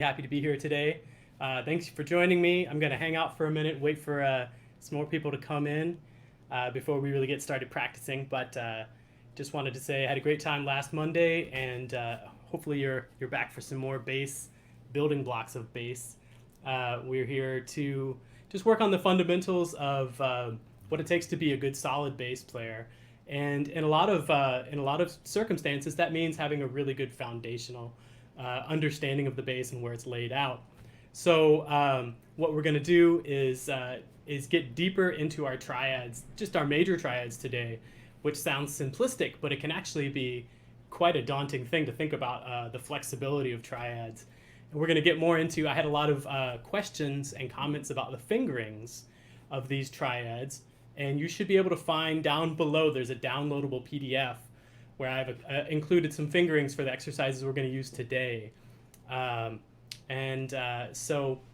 Happy to be here today. Thanks for joining me. I'm going to hang out for a minute, wait for some more people to come in before we really get started practicing. But just wanted to say I had a great time last Monday, and hopefully you're back for some more bass, building blocks of bass. We're here to just work on the fundamentals of what it takes to be a good, solid bass player. And in a lot of circumstances, that means having a really good foundational understanding of the bass and where it's laid out. So what we're going to do is get deeper into our triads, just our major triads today, which sounds simplistic, but it can actually be quite a daunting thing to think about, the flexibility of triads. And we're going to get more into, I had a lot of questions and comments about the fingerings of these triads, and you should be able to find down below, there's a downloadable PDF where I've included some fingerings for the exercises we're going to use today. So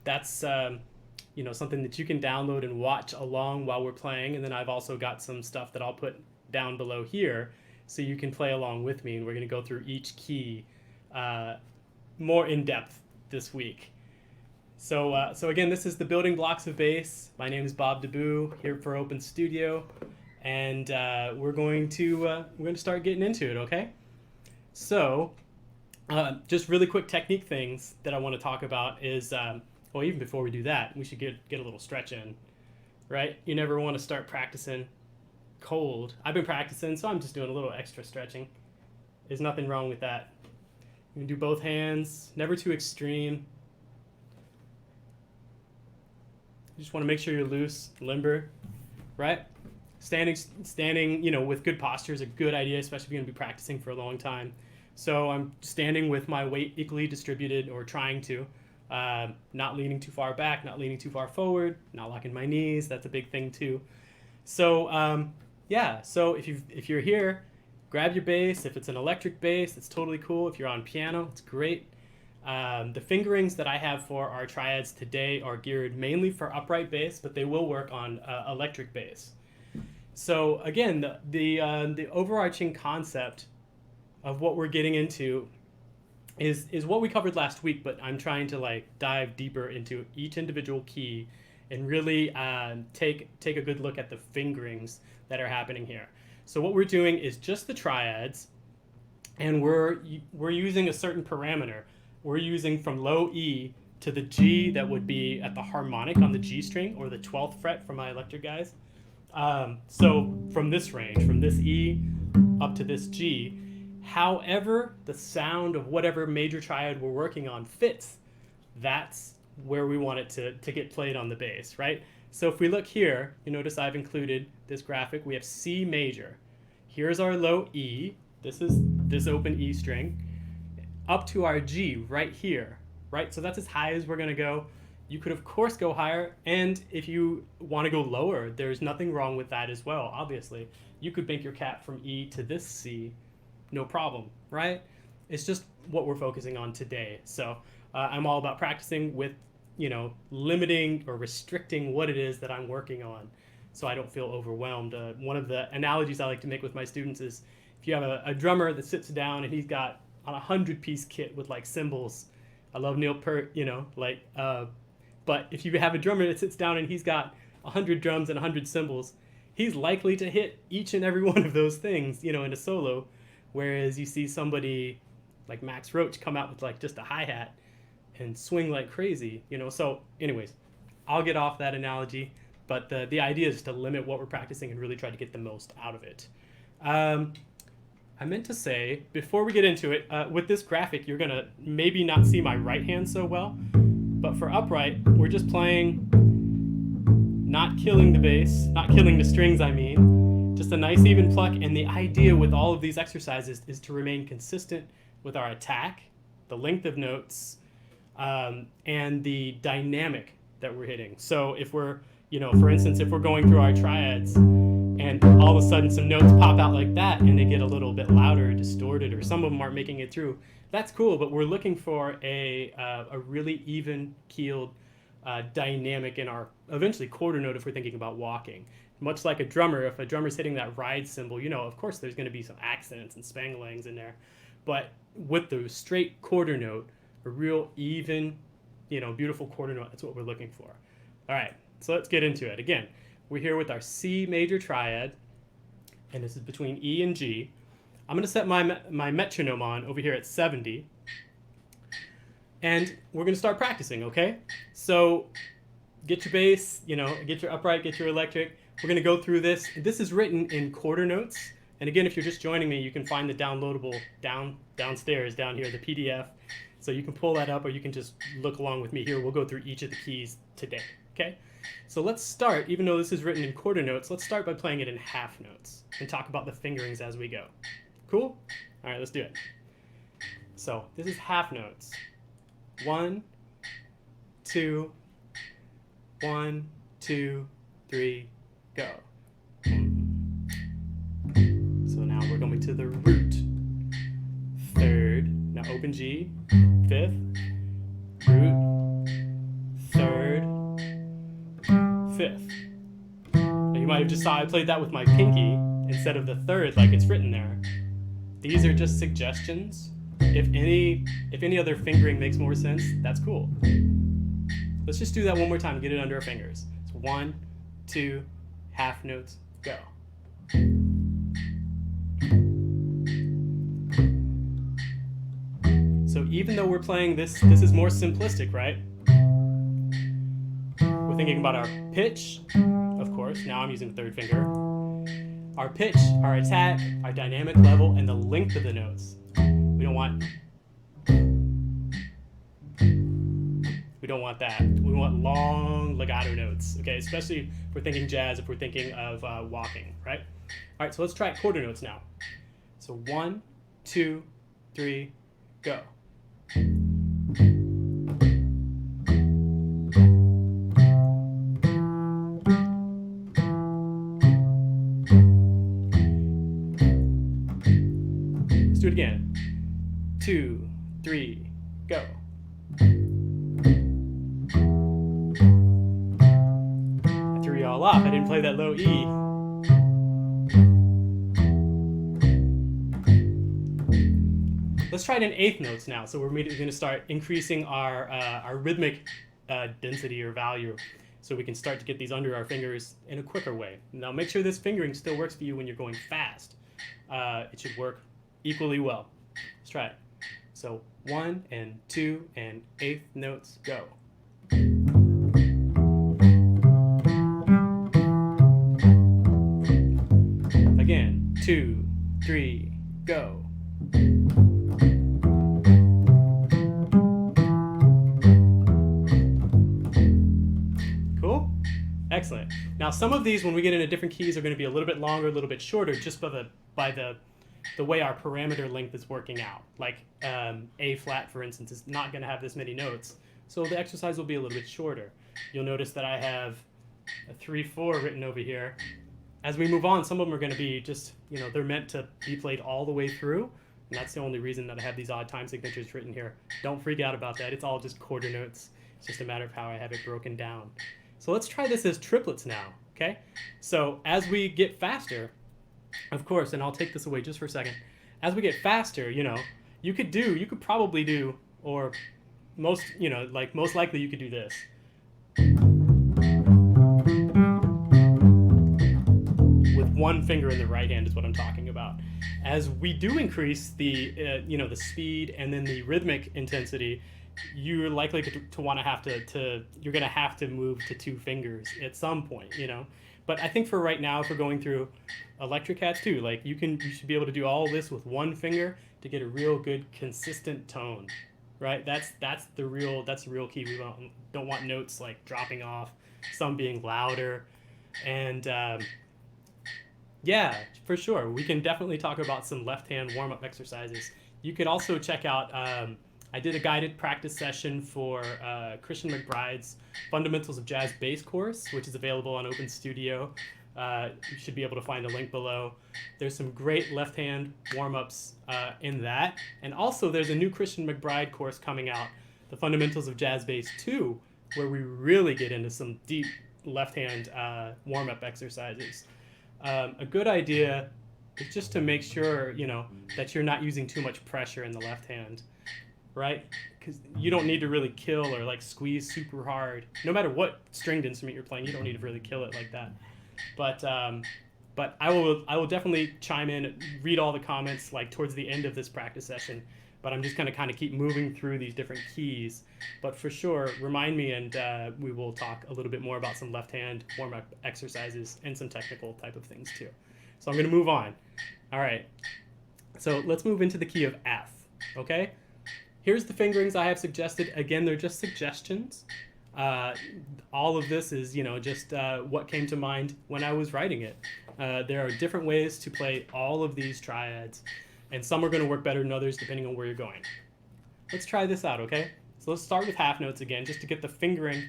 that's something that you can download and watch along while we're playing. And then I've also got some stuff that I'll put down below here so you can play along with me. And we're going to go through each key more in depth this week. So again, this is the building blocks of bass. My name is Bob DeBoo, here for Open Studio. And we're going to start getting into it, okay? So, just really quick technique things that I want to talk about is, even before we do that, we should get a little stretch in, right? You never want to start practicing cold. I've been practicing, so I'm just doing a little extra stretching. There's nothing wrong with that. You can do both hands, never too extreme. You just want to make sure you're loose, limber, right? Standing, with good posture is a good idea, especially if you're going to be practicing for a long time. So I'm standing with my weight equally distributed, or trying to, not leaning too far back, not leaning too far forward, not locking my knees. That's a big thing too. So so if you're here, grab your bass. If it's an electric bass, it's totally cool. If you're on piano, it's great. The fingerings that I have for our triads today are geared mainly for upright bass, but they will work on electric bass. So again, the overarching concept of what we're getting into is what we covered last week, but I'm trying to dive deeper into each individual key and really take a good look at the fingerings that are happening here. So what we're doing is just the triads, and we're using a certain parameter. We're using from low E to the G that would be at the harmonic on the G string, or the 12th fret for my electric guys. So from this range, from this E up to this G, however the sound of whatever major triad we're working on fits, that's where we want it to get played on the bass, right? So if we look here, you notice I've included this graphic. We have C major. Here's our low E. This is this open E string. Up to our G right here, right? So that's as high as we're going to go. You could, of course, go higher, and if you want to go lower, there's nothing wrong with that as well, obviously. You could make your cap from E to this C, no problem, right? It's just what we're focusing on today. So I'm all about practicing with, limiting or restricting what it is that I'm working on so I don't feel overwhelmed. One of the analogies I like to make with my students is if you have a drummer that sits down and he's got on a 100-piece kit with cymbals. I love Neil Peart, but if you have a drummer that sits down and he's got 100 drums and 100 cymbals, he's likely to hit each and every one of those things, in a solo. Whereas you see somebody like Max Roach come out with just a hi-hat and swing like crazy, So anyways, I'll get off that analogy, but the idea is to limit what we're practicing and really try to get the most out of it. I meant to say, before we get into it, with this graphic, you're going to maybe not see my right hand so well, but for upright, we're just playing, not killing the bass, not killing the strings, just a nice even pluck. And the idea with all of these exercises is to remain consistent with our attack, the length of notes, and the dynamic that we're hitting. So if we're, for instance, if we're going through our triads, and all of a sudden some notes pop out like that and they get a little bit louder, distorted, or some of them aren't making it through, that's cool, but we're looking for a really even keeled dynamic in our eventually quarter note if we're thinking about walking. Much like a drummer, if a drummer's hitting that ride cymbal, of course there's going to be some accents and spanglings in there, but with the straight quarter note, a real even, beautiful quarter note. That's what we're looking for. All right, so let's get into it. Again, we're here with our C major triad, and this is between E and G. I'm going to set my metronome on over here at 70, and we're going to start practicing, okay? So get your bass, get your upright, get your electric. We're going to go through this. This is written in quarter notes. And again, if you're just joining me, you can find the downloadable downstairs down here, the PDF. So you can pull that up, or you can just look along with me here. We'll go through each of the keys today, okay? So let's start, even though this is written in quarter notes, let's start by playing it in half notes and talk about the fingerings as we go. Cool? All right, let's do it. So this is half notes. 1, 2, 1, 2, 3, go. So now we're going to the root. Third, now open G, fifth, root, third, fifth. Now you might have just saw I played that with my pinky instead of the third like it's written there. These are just suggestions. If any other fingering makes more sense, that's cool. Let's just do that one more time and get it under our fingers. So 1, 2, half notes, go. So even though we're playing this is more simplistic, right? We're thinking about our pitch, of course. Now I'm using the third finger. Our pitch, our attack, our dynamic level, and the length of the notes. We don't want that. We want long legato notes, okay? Especially if we're thinking jazz, if we're thinking of walking, right? All right, so let's try quarter notes now. So 1, 2, 3, go. Let's do it again. 2, 3, go. I threw you all off. I didn't play that low E. Let's try it in eighth notes now. So we're immediately going to start increasing our rhythmic density or value, so we can start to get these under our fingers in a quicker way. Now make sure this fingering still works for you when you're going fast. It should work equally well. Let's try it. So 1 and 2 and eighth notes, go. Again, 2, 3, go. Cool? Excellent. Now some of these, when we get into different keys, are going to be a little bit longer, a little bit shorter, just by the way our parameter length is working out. Like A flat, for instance, is not going to have this many notes, so the exercise will be a little bit shorter. You'll notice that I have a 3-4 written over here. As we move on, some of them are going to be just, they're meant to be played all the way through, and that's the only reason that I have these odd time signatures written here. Don't freak out about that. It's all just quarter notes. It's just a matter of how I have it broken down. So let's try this as triplets now, okay? So as we get faster, of course, and I'll take this away just for a second. As we get faster, you could probably do, or most likely you could do this. With one finger in the right hand is what I'm talking about. As we do increase the, the speed and then the rhythmic intensity, you're likely to want to you're going to have to move to 2 fingers at some point, But I think for right now, if we're going through electric cats too, like you should be able to do all this with one finger to get a real good consistent tone, right? That's the real key. We don't want notes like dropping off, some being louder, and yeah, for sure. We can definitely talk about some left hand warm up exercises. You could also check out. I did a guided practice session for Christian McBride's Fundamentals of Jazz Bass course, which is available on Open Studio. You should be able to find a link below. There's some great left-hand warm-ups in that. And also there's a new Christian McBride course coming out, the Fundamentals of Jazz Bass 2, where we really get into some deep left-hand warm-up exercises. A good idea is just to make sure, that you're not using too much pressure in the left hand. right? Because you don't need to really kill or like squeeze super hard. No matter what stringed instrument you're playing, you don't need to really kill it like that. But I will definitely chime in, read all the comments like towards the end of this practice session. But I'm just going to kind of keep moving through these different keys. But for sure, remind me, and we will talk a little bit more about some left hand warm-up exercises and some technical type of things too. So I'm going to move on. All right. So let's move into the key of F. Okay. Here's the fingerings I have suggested. Again, they're just suggestions. All of this is, just what came to mind when I was writing it. There are different ways to play all of these triads, and some are going to work better than others depending on where you're going. Let's try this out, okay? So let's start with half notes again, just to get the fingering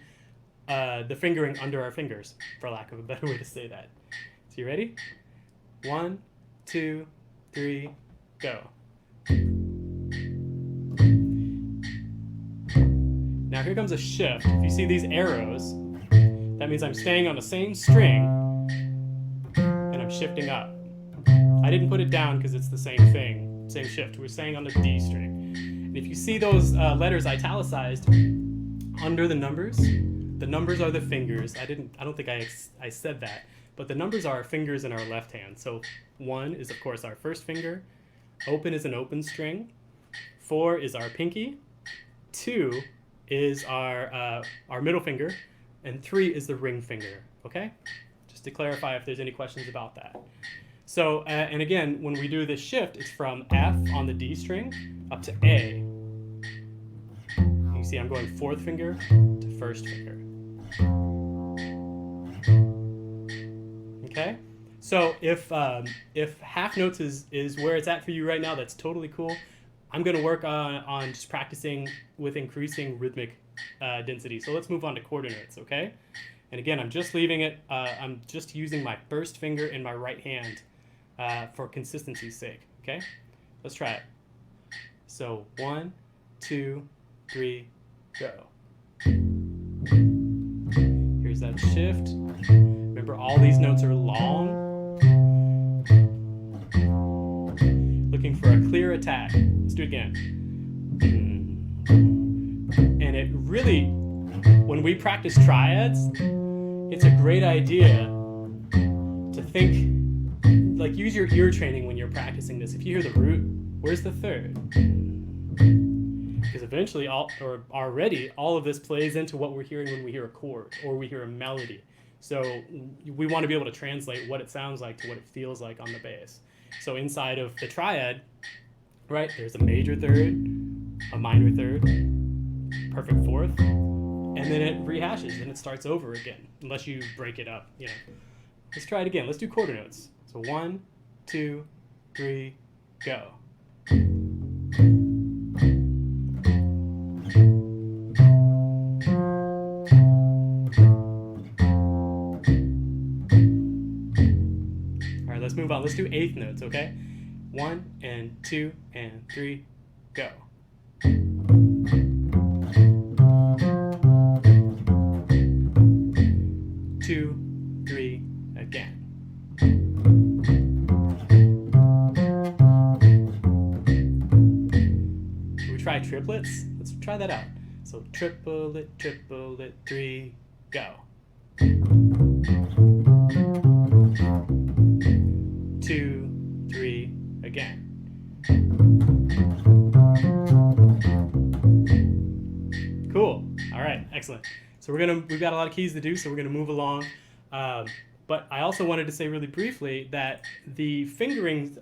under our fingers, for lack of a better way to say that. So you ready? 1, 2, 3, go. Now here comes a shift. If you see these arrows, that means I'm staying on the same string and I'm shifting up. I didn't put it down because it's the same thing, same shift. We're staying on the D string. And if you see those letters italicized under the numbers are the fingers. I don't think I said that, but the numbers are our fingers in our left hand. So 1 is of course our first finger. Open is an open string. 4 is our pinky. 2 is our middle finger, and 3 is the ring finger, okay? Just to clarify if there's any questions about that. So, and again, when we do this shift, it's from F on the D string up to A. You see I'm going 4th finger to 1st finger. Okay? So if half notes is where it's at for you right now, that's totally cool. I'm going to work on just practicing with increasing rhythmic density. So let's move on to quarter notes, okay? And again, I'm just leaving it, I'm just using my first finger in my right hand for consistency's sake, okay? Let's try it. So 1, 2, 3, go. Here's that shift. Remember, all these notes are long. Looking for a clear attack. Let's do it again. And it really, when we practice triads, it's a great idea to think, like use your ear training when you're practicing this. If you hear the root, where's the third? Because eventually, already, all of this plays into what we're hearing when we hear a chord or we hear a melody. So we want to be able to translate what it sounds like to what it feels like on the bass. So inside of the triad, right, there's a major third, a minor third, perfect fourth, and then it rehashes and it starts over again, unless you break it up, Let's try it again. Let's do quarter notes. So 1, 2, 3, go. All right, let's move on. Let's do eighth notes, okay? 1 and 2 and 3, go. 2, 3, again. Can we try triplets? Let's try that out. So triplet, 3, go. 2, 3, again. Cool. All right, excellent. So we've got a lot of keys to do, so we're gonna move along. But I also wanted to say really briefly that the fingering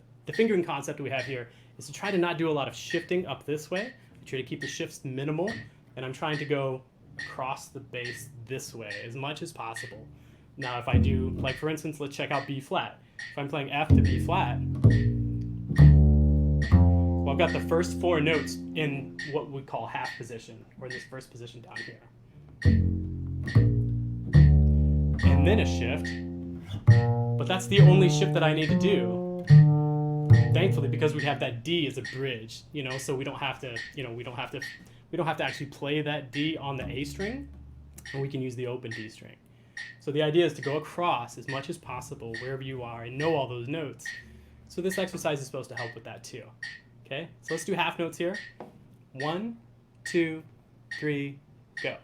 concept we have here is to try to not do a lot of shifting up this way. I try to keep the shifts minimal, and I'm trying to go across the bass this way as much as possible. Now, if I do, like for instance, let's check out B flat. If I'm playing F to B flat, well, I've got the first 4 notes in what we call half position, or this first position down here. And then a shift, but that's the only shift that I need to do, thankfully, because we have that D as a bridge, so we don't have to, we don't have to actually play that D on the A string, and we can use the open D string. So the idea is to go across as much as possible wherever you are and know all those notes. So this exercise is supposed to help with that too. Okay, so let's do half notes here. 1, 2, 3, go.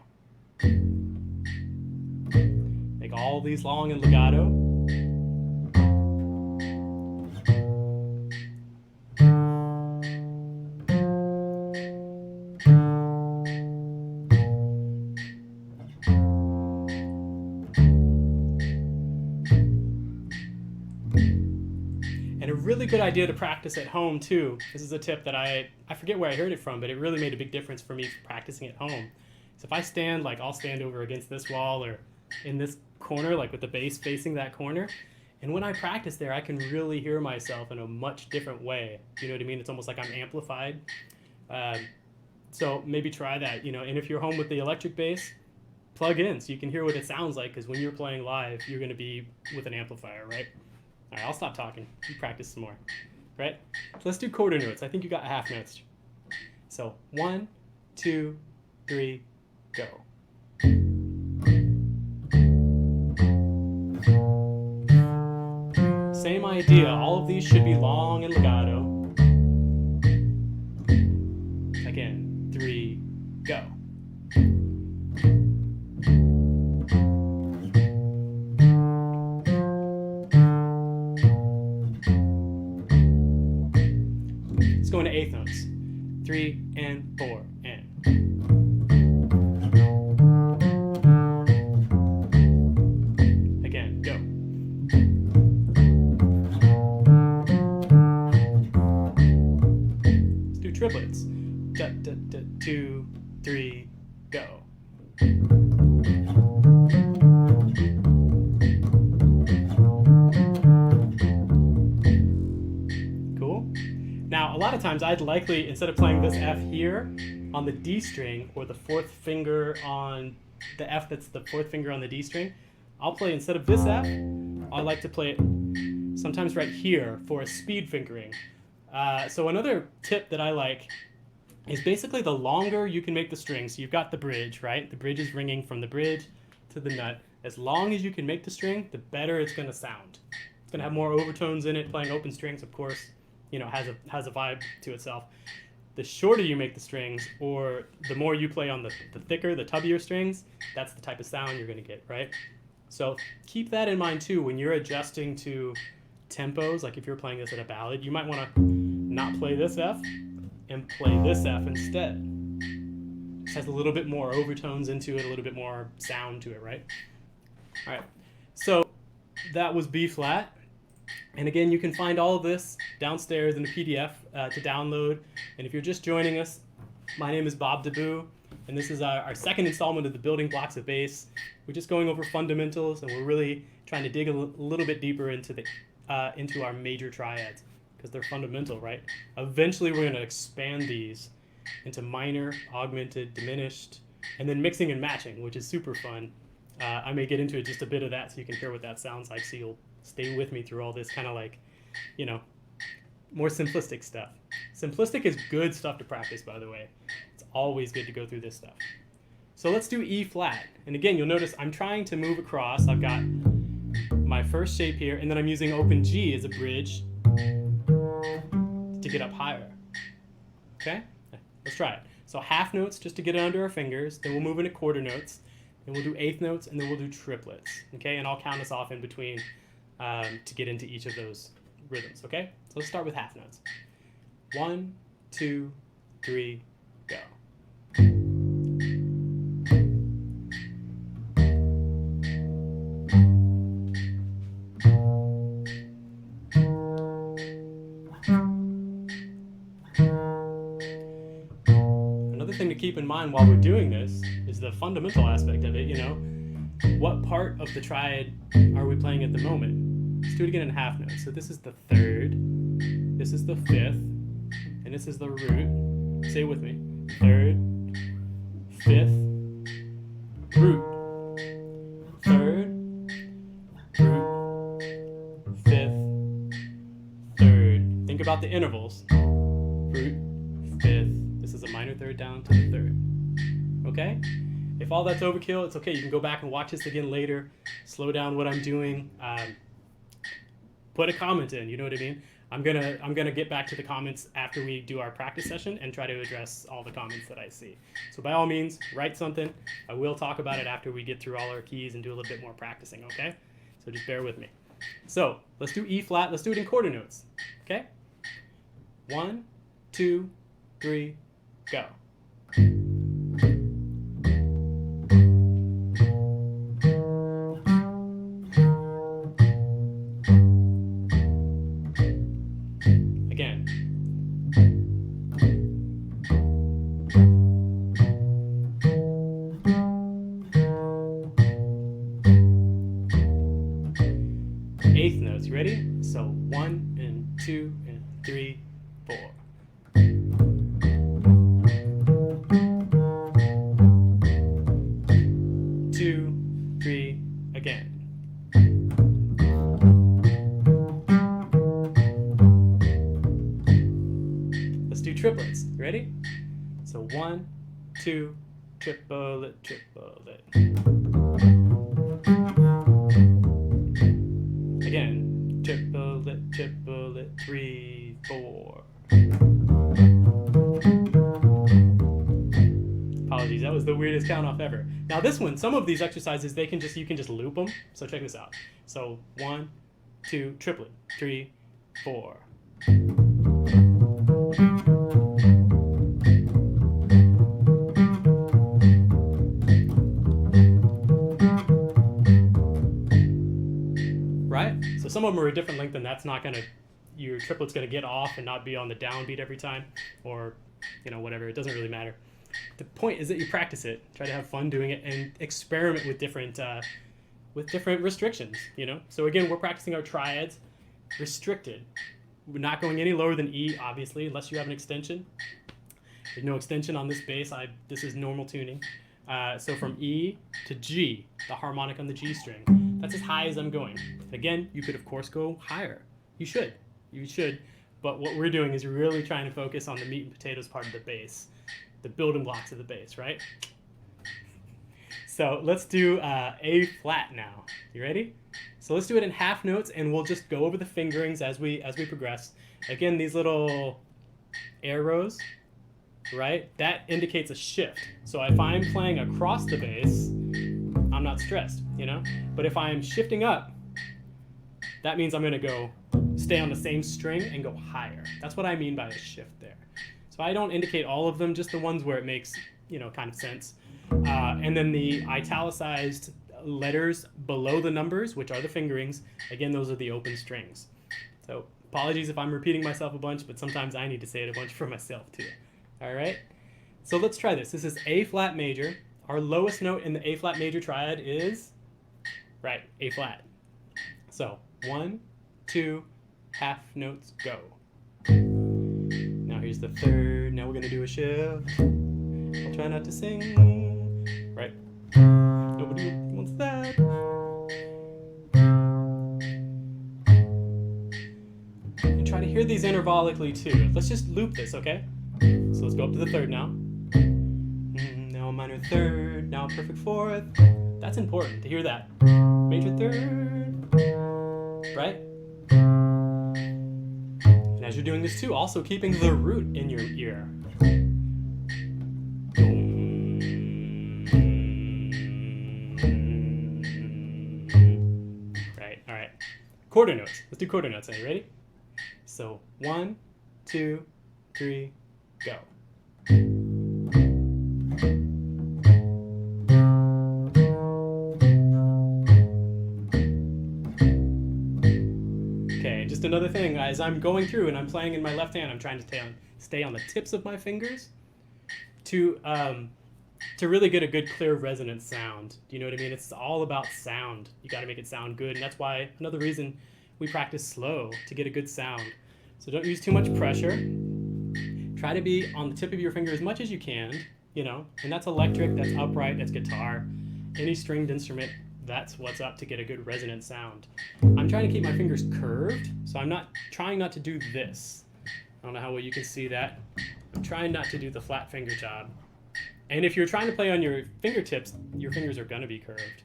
Make all these long and legato. And a really good idea to practice at home too. This is a tip that I forget where I heard it from, but it really made a big difference for me practicing at home. So if I stand, like I'll stand over against this wall or in this corner, like with the bass facing that corner. And when I practice there, I can really hear myself in a much different way. You know what I mean? It's almost like I'm amplified. So maybe try that, and if you're home with the electric bass, plug in so you can hear what it sounds like, because when you're playing live, you're going to be with an amplifier, right? All right, I'll stop talking. You practice some more, right? So let's do quarter notes. I think you got half notes. So 1, 2, 3, go. Same idea. All of these should be long and legato. Again, 3, go. Let's go into eighth notes. 3 and 4 and. Again, go. Let's do triplets. 2, 3, go. Cool. Now, a lot of times I'd likely, instead of playing this F here on the D string, or the fourth finger on the F that's the fourth finger on the D string, I'll play, instead of this F, I like to play it sometimes right here for a speed fingering. So another tip that I like is basically the longer you can make the string. So you've got the bridge, right? The bridge is ringing from the bridge to the nut. As long as you can make the string, the better it's going to sound. It's going to have more overtones in it. Playing open strings, of course, has a vibe to itself. The shorter you make the strings, or the more you play on the thicker, the tubbier strings, that's the type of sound you're going to get, right? So keep that in mind too when you're adjusting to tempos. Like if you're playing this at a ballad, you might want to not play this F and play this F instead. It has a little bit more overtones into it, a little bit more sound to it, right? All right, so that was B flat. And again, you can find all of this downstairs in the PDF to download. And if you're just joining us, my name is Bob DeBoo, and this is our second installment of the Building Blocks of Bass. We're just going over fundamentals, and we're really trying to dig a little bit deeper into our major triads, because they're fundamental, right? Eventually, we're going to expand these into minor, augmented, diminished, and then mixing and matching, which is super fun. I may get into it, just a bit of that, so you can hear what that sounds like, so you'll stay with me through all this kind of like, more simplistic stuff. Simplistic is good stuff to practice, by the way. It's always good to go through this stuff. So let's do E flat. And again, you'll notice I'm trying to move across. I've got my first shape here, and then I'm using open G as a bridge to get up higher. Okay? Let's try it. So half notes just to get it under our fingers, then we'll move into quarter notes, then we'll do eighth notes, and then we'll do triplets. Okay? And I'll count us off in between to get into each of those rhythms. Okay? So let's start with half notes. 1, 2, 3, go. Another thing to keep in mind while we're doing this is the fundamental aspect of it, What part of the triad are we playing at the moment? Let's do it again in half notes. So this is the third, this is the fifth, and this is the root. Say it with me. Third, fifth, root. Third, root, fifth, third. Think about the intervals. Root, fifth. This is a minor third down to the third. Okay? If all that's overkill, it's okay. You can go back and watch this again later. Slow down what I'm doing. Put a comment in, you know what I mean? I'm gonna get back to the comments after we do our practice session and try to address all the comments that I see. So by all means, write something. I will talk about it after we get through all our keys and do a little bit more practicing, okay? So just bear with me. So let's do E flat. Let's do it in quarter notes, okay? 1, 2, 3, go. Again. Eighth notes, you ready? So 1 and 2 and 3, 4. 2, 3, again. Let's do triplets. You ready? So 1, 2, triplet, triplet. Again, triplet, triplet, 3, 4. Apologies, that was the weirdest count off ever. Now this one, some of these exercises, you can just loop them. So check this out. So 1, 2, triplet, 3, 4. Right? So some of them are a different length, and that's not gonna, your triplet's gonna get off and not be on the downbeat every time, or whatever. It doesn't really matter. The point is that you practice it, try to have fun doing it, and experiment with different restrictions. So again, we're practicing our triads, restricted. We're not going any lower than E, obviously, unless you have an extension. There's no extension on this bass. This is normal tuning. So from E to G, the harmonic on the G string, that's as high as I'm going. Again, you could of course go higher. You should. But what we're doing is really trying to focus on the meat and potatoes part of the bass, the building blocks of the bass, right? So let's do A flat now. You ready? So let's do it in half notes, and we'll just go over the fingerings as we progress. Again, these little arrows, right? That indicates a shift. So if I'm playing across the bass, I'm not stressed, But if I'm shifting up, that means I'm gonna stay on the same string and go higher. That's what I mean by a shift there. So I don't indicate all of them, just the ones where it makes, kind of sense. And then the italicized letters below the numbers, which are the fingerings, again, those are the open strings. So apologies if I'm repeating myself a bunch, but sometimes I need to say it a bunch for myself too. All right? So let's try this. This is A flat major. Our lowest note in the A flat major triad is, right, A flat. So 1, 2, half notes, go. Now here's the third. Now we're going to do a shift. I'll try not to sing. Right? Nobody wants that. And try to hear these intervallically too. Let's just loop this, okay? So let's go up to the third now. Now a minor third. Now a perfect fourth. That's important to hear that. Major third. Right? And as you're doing this too, also keeping the root in your ear. Right, all right. Quarter notes. Let's do quarter notes. Are you ready? So 1, 2, 3, go. Okay, just another thing, as I'm going through and I'm playing in my left hand, I'm trying to stay on the tips of my fingers to really get a good, clear, resonant sound. Do you know what I mean? It's all about sound. You got to make it sound good, and that's why another reason we practice slow, to get a good sound. So don't use too much pressure. Try to be on the tip of your finger as much as you can, and that's electric, that's upright, that's guitar. Any stringed instrument, that's what's up to get a good resonant sound. I'm trying to keep my fingers curved, so I'm trying not to do this. I don't know how well you can see that. I'm trying not to do the flat finger job. And if you're trying to play on your fingertips, your fingers are going to be curved.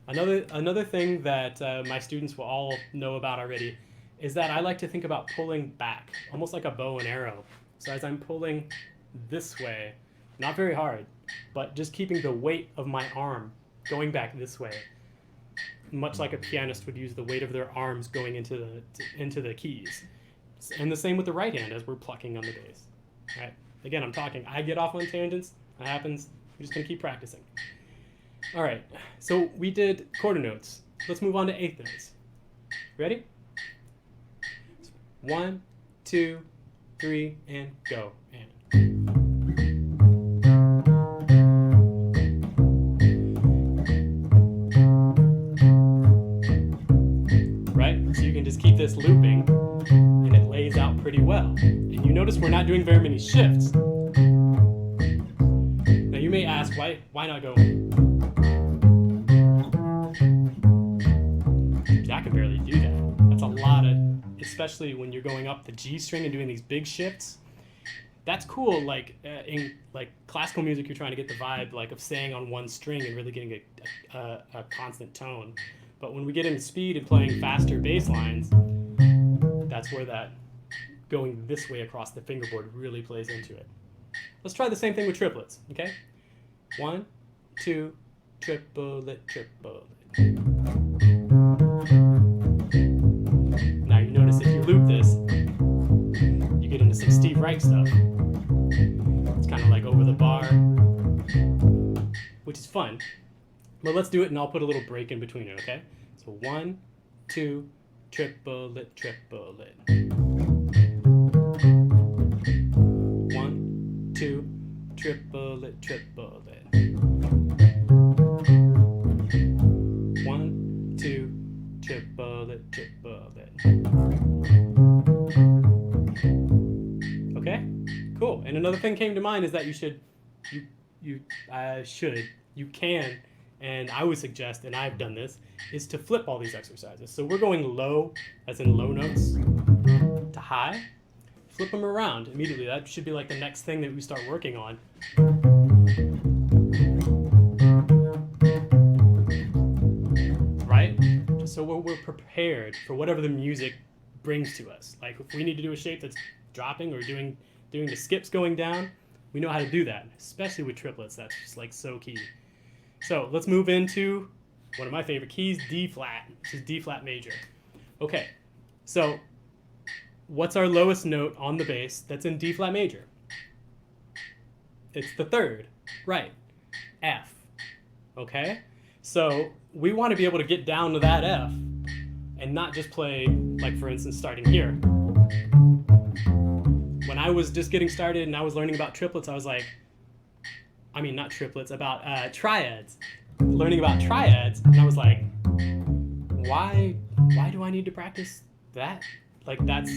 Another thing that my students will all know about already is that I like to think about pulling back, almost like a bow and arrow. So as I'm pulling this way, not very hard, but just keeping the weight of my arm going back this way, much like a pianist would use the weight of their arms going into the keys. And the same with the right hand as we're plucking on the bass. Right? Again, I'm talking. I get off on tangents. That happens. We're just going to keep practicing. All right. So we did quarter notes. Let's move on to eighth notes. Ready? 1, 2, 3, and go. And right? So you can just keep this looping, and it lays out pretty well. And you notice we're not doing very many shifts. Now you may ask, why not go? I can barely do that. That's a lot of, especially when you're going up the G string and doing these big shifts. That's cool. Like in like classical music, you're trying to get the vibe like of staying on one string and really getting a constant tone. But when we get into speed and playing faster bass lines, that's where that going this way across the fingerboard really plays into it. Let's try the same thing with triplets, okay? 1, 2, triplet, triplet. Now you notice if you loop this, you get into some Steve Reich stuff. It's kind of like over the bar, which is fun. But let's do it, and I'll put a little break in between it, okay? So 1, 2, triplet, triplet. 1, 2, triplet, triplet. 1, 2, triplet, triplet. Okay, cool. And another thing came to mind is that you can, and I would suggest, and I've done this, is to flip all these exercises. So we're going low, as in low notes, to high. Flip them around immediately. That should be like the next thing that we start working on. Right? Just so we're prepared for whatever the music brings to us. Like if we need to do a shape that's dropping or doing the skips going down, we know how to do that, especially with triplets. That's just like so key. So let's move into one of my favorite keys, D flat. This is D flat major. Okay, so what's our lowest note on the bass that's in D flat major? It's the third, right? F. Okay, so we want to be able to get down to that F and not just play, like for instance, starting here. When I was just getting started and I was learning about triplets, I was like, not triplets, about triads. Learning about triads, and I was like, why do I need to practice that? Like that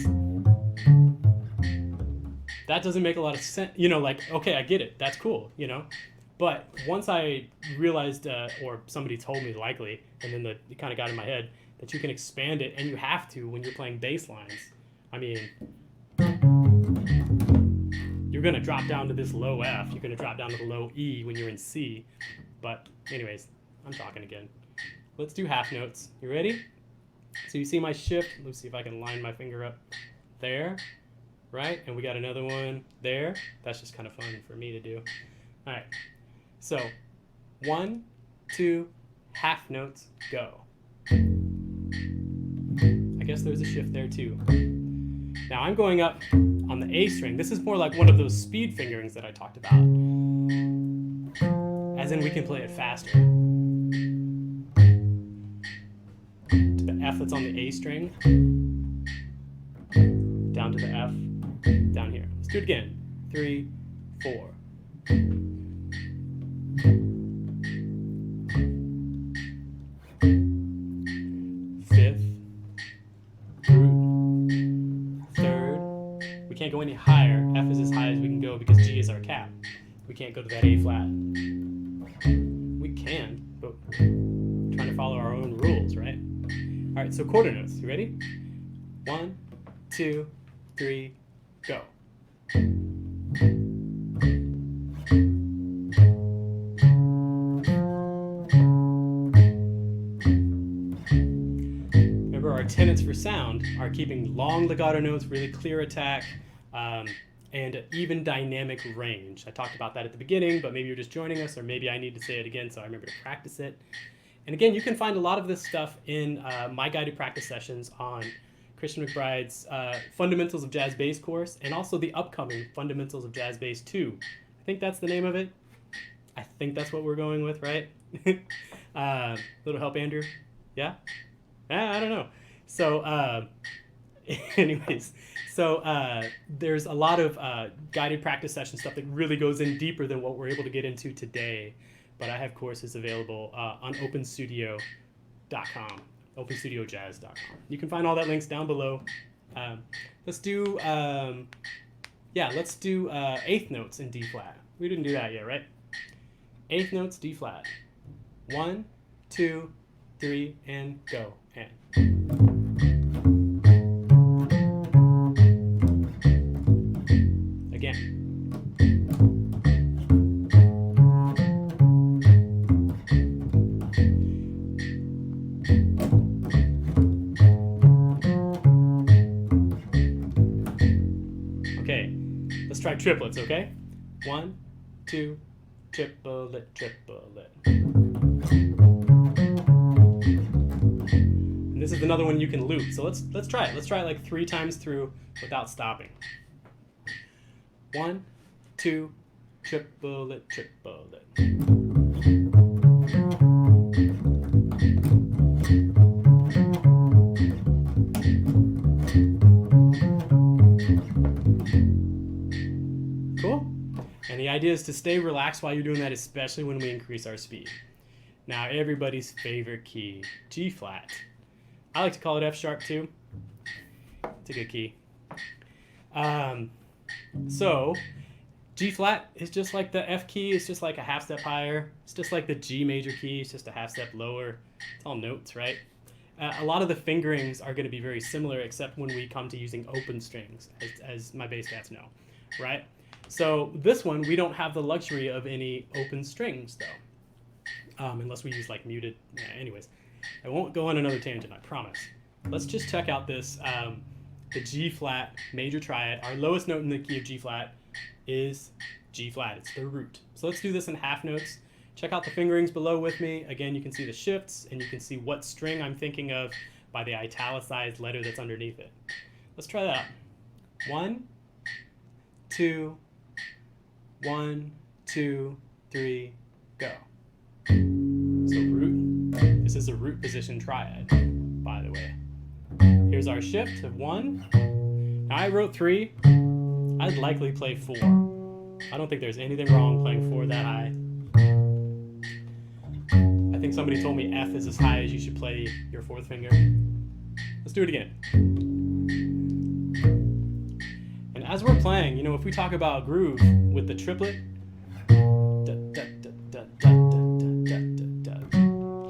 doesn't make a lot of sense. Like, okay, I get it. That's cool, But once I realized, or somebody told me likely, and then it kind of got in my head, that you can expand it, and you have to when you're playing bass lines. You're going to drop down to this low F. You're going to drop down to the low E when you're in C. But anyways, I'm talking again. Let's do half notes. You ready? So you see my shift. Let's see if I can line my finger up there, right? And we got another one there. That's just kind of fun for me to do. All right. So 1, 2, half notes, go. I guess there's a shift there too. Now I'm going up on the A string. This is more like one of those speed fingerings that I talked about. As in we can play it faster. To the F that's on the A string. Down to the F. Down here. Let's do it again. 3, 4. Fifth. Can't go any higher. F is as high as we can go because G is our cap. We can't go to that A flat. We can, but we're trying to follow our own rules, right? All right, so quarter notes. You ready? 1, 2, 3, go. Remember, our tenets for sound are keeping long legato notes, really clear attack, and even dynamic range. I talked about that at the beginning, but maybe you're just joining us, or maybe I need to say it again so I remember to practice it. And again, you can find a lot of this stuff in my guided practice sessions on Christian McBride's Fundamentals of Jazz Bass course, and also the upcoming Fundamentals of Jazz Bass 2. I think that's the name of it. I think that's what we're going with, right? Little help, Andrew? Yeah? I don't know. So, anyways, so there's a lot of guided practice session stuff that really goes in deeper than what we're able to get into today. But I have courses available on openstudio.com, openstudiojazz.com. You can find all that links down below. Let's do eighth notes in D flat. We didn't do that yet, right? Eighth notes, D flat. 1, 2, 3, and go. And again. Okay, let's try triplets, okay? 1, 2, triplet, triplet. And this is another one you can loop. So let's try it. Let's try it like 3 times through without stopping. 1, 2, triplet, triplet. Cool? And the idea is to stay relaxed while you're doing that, especially when we increase our speed. Now, everybody's favorite key, G flat. I like to call it F sharp too. It's a good key. So, G flat is just like the F key. It's just like a half step higher. It's just like the G major key. It's just a half step lower. It's all notes, right? A lot of the fingerings are going to be very similar, except when we come to using open strings, as my bass cats know, right? So this one, we don't have the luxury of any open strings, though, unless we use like muted. Anyways, I won't go on another tangent, I promise. Let's just check out this, the G flat major triad. Our lowest note in the key of G flat is G flat. It's the root. So let's do this in half notes. Check out the fingerings below with me. Again, you can see the shifts, and you can see what string I'm thinking of by the italicized letter that's underneath it. Let's try that out. 1, 2, 1, 2, 3, go. So root. This is a root position triad, by the way. Here's our shift of 1. Now I wrote 3. I'd likely play 4. I don't think there's anything wrong playing 4 that high. I think somebody told me F is as high as you should play your 4th finger. Let's do it again. And as we're playing, you know, if we talk about groove with the triplet,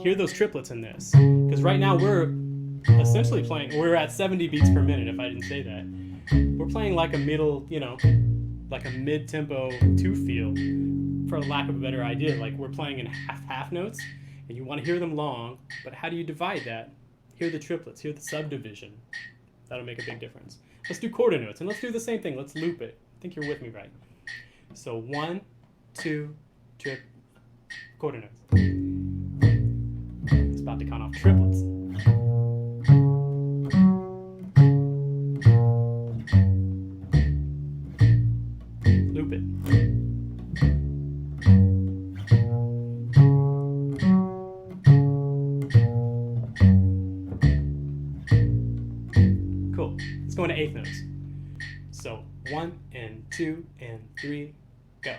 hear those triplets in this. Because right now we're essentially playing, we're at 70 beats per minute, if I didn't say that. We're playing like a middle, you know, like a mid-tempo 2 feel, for lack of a better idea. Like we're playing in half notes, and you want to hear them long, but how do you divide that? Hear the triplets, hear the subdivision. That'll make a big difference. Let's do quarter notes, and let's do the same thing. Let's loop it. I think you're with me, right? So 1, 2, trip, quarter notes. It's about to count off triplets. Loop it. Cool. Let's go into eighth notes. So 1 and 2 and 3, go.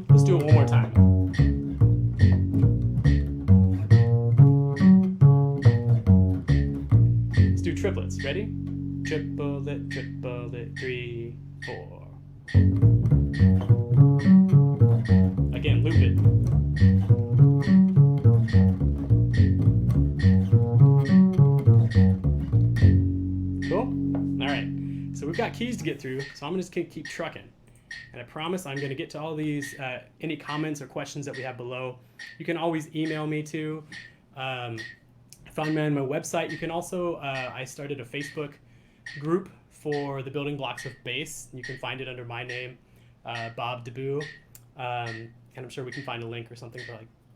Let's do it one more time. Let's do triplets. Ready? Triplet, triplet, 3, 4. Again, loop it. Cool? All right. So we've got keys to get through, so I'm just going to keep trucking. And I promise I'm going to get to all these, any comments or questions that we have below. You can always email me to. Found me on my website. You can also, I started a Facebook group for the building blocks of bass. You can find it under my name, Bob DeBoo. And I'm sure we can find a link or something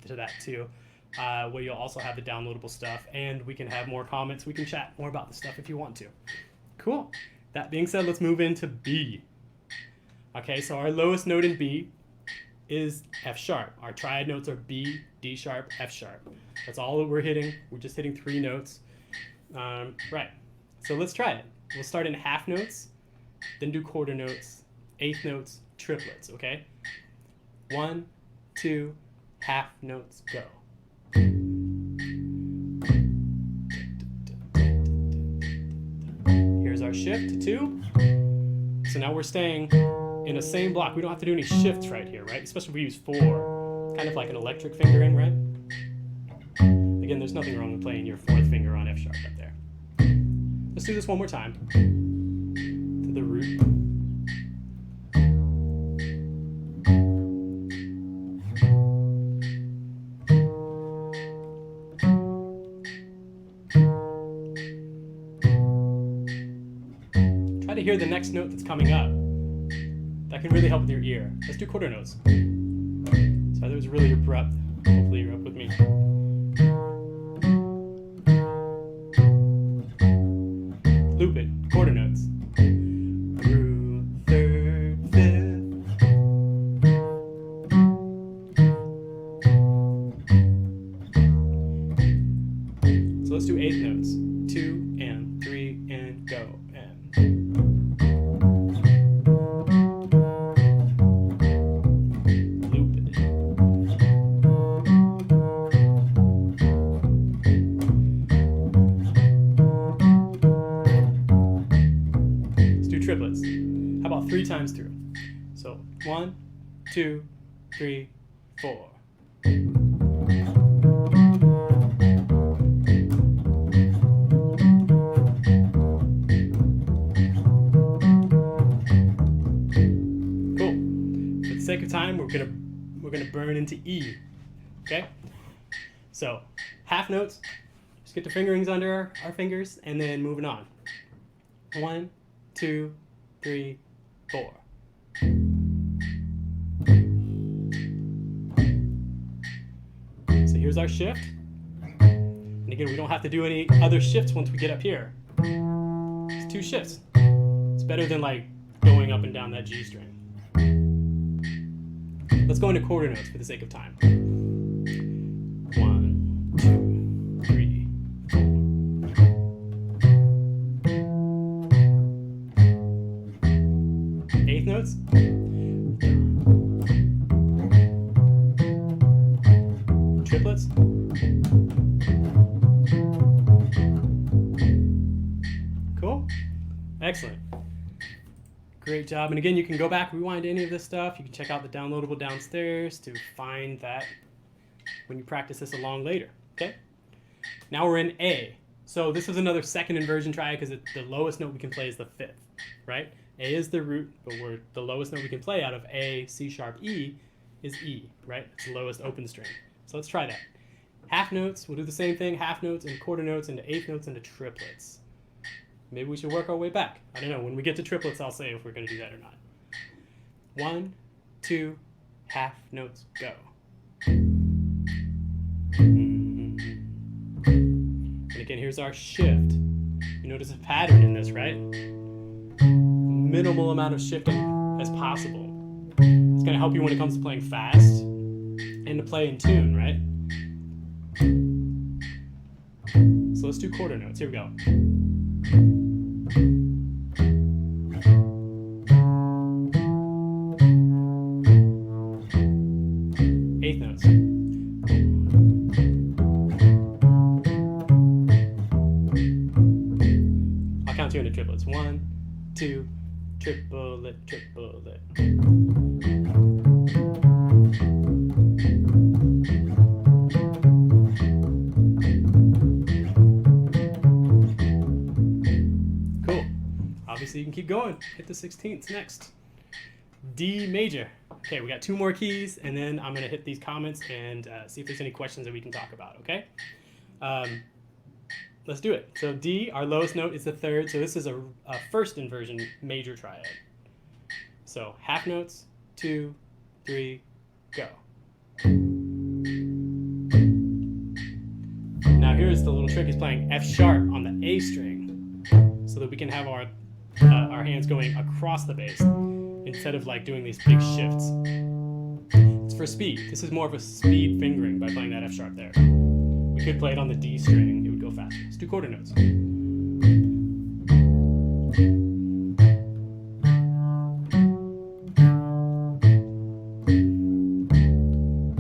to that too, where you'll also have the downloadable stuff, and we can have more comments. We can chat more about the stuff if you want to. Cool. That being said, let's move into B. Okay, so our lowest note in B is F sharp. Our triad notes are B, D sharp, F sharp. That's all that we're hitting. We're just hitting 3 notes. Right. So let's try it. We'll start in half notes, then do quarter notes, eighth notes, triplets, okay? 1, 2, half notes, go. Here's our shift to 2. So now we're staying in the same block. We don't have to do any shifts right here, right? Especially if we use 4, kind of like an electric fingering, right? Again, there's nothing wrong with playing your 4th finger on F sharp up there. Let's do this one more time. To the root. Try to hear the next note that's coming up. That can really help with your ear. Let's do quarter notes. So that was really abrupt. Hopefully you're up with me. Loop it. Quarter notes. Root, 3rd, 5th. So let's do 8th notes. 2 and 3 and go. Triplets. How about 3 times through? So 1, 2, 3, 4. Cool. For the sake of time, we're gonna burn into E. Okay? So half notes. Just get the fingerings under our fingers, and then moving on. 1, 2, 3, 4. So here's our shift. And again, we don't have to do any other shifts once we get up here. It's 2 shifts. It's better than like going up and down that G string. Let's go into quarter notes for the sake of time. 1, 2, 3. Eighth notes. Triplets. Cool. Excellent. Great job. And again, you can go back, rewind any of this stuff. You can check out the downloadable downstairs to find that when you practice this along later. Okay? Now we're in A. So this is another second inversion triad because the lowest note we can play is the 5th, right? A is the root, but the lowest note we can play out of A, C sharp, E is E, right? It's the lowest open string. So let's try that. Half notes, we'll do the same thing, half notes and quarter notes into eighth notes into triplets. Maybe we should work our way back. I don't know. When we get to triplets, I'll say if we're going to do that or not. 1, 2, half notes, go. And again, here's our shift. You notice a pattern in this, right? Minimal amount of shifting as possible. It's going to help you when it comes to playing fast and to play in tune, right? So let's do quarter notes. Here we go. Eighth notes. I'll count you into triplets. 1, 2, triplet, triplet. Cool. Obviously, you can keep going. Hit the 16ths next. D major. Okay, we got 2 more keys, and then I'm going to hit these comments and see if there's any questions that we can talk about, okay? Let's do it. So D, our lowest note, is the 3rd, so this is a first inversion major triad. So half notes, 2, 3, go. Now here's the little trick, is playing F sharp on the A string so that we can have our hands going across the bass instead of like doing these big shifts. It's for speed. This is more of a speed fingering by playing that F sharp there. We could play it on the D string. It would go faster. Let's do quarter notes.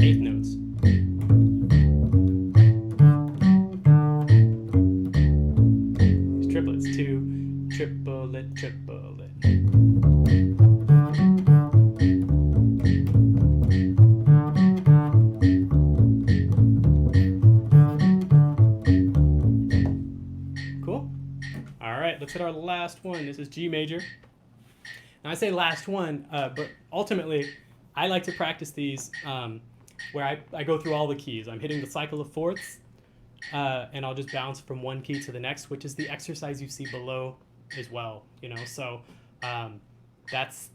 Eighth notes. These triplets. 2, triplet, triplet. Let's hit our last one. This is G major. Now I say last one, but ultimately I like to practice these where I go through all the keys. I'm hitting the cycle of fourths, and I'll just bounce from one key to the next, which is the exercise you see below as well. You know, so that's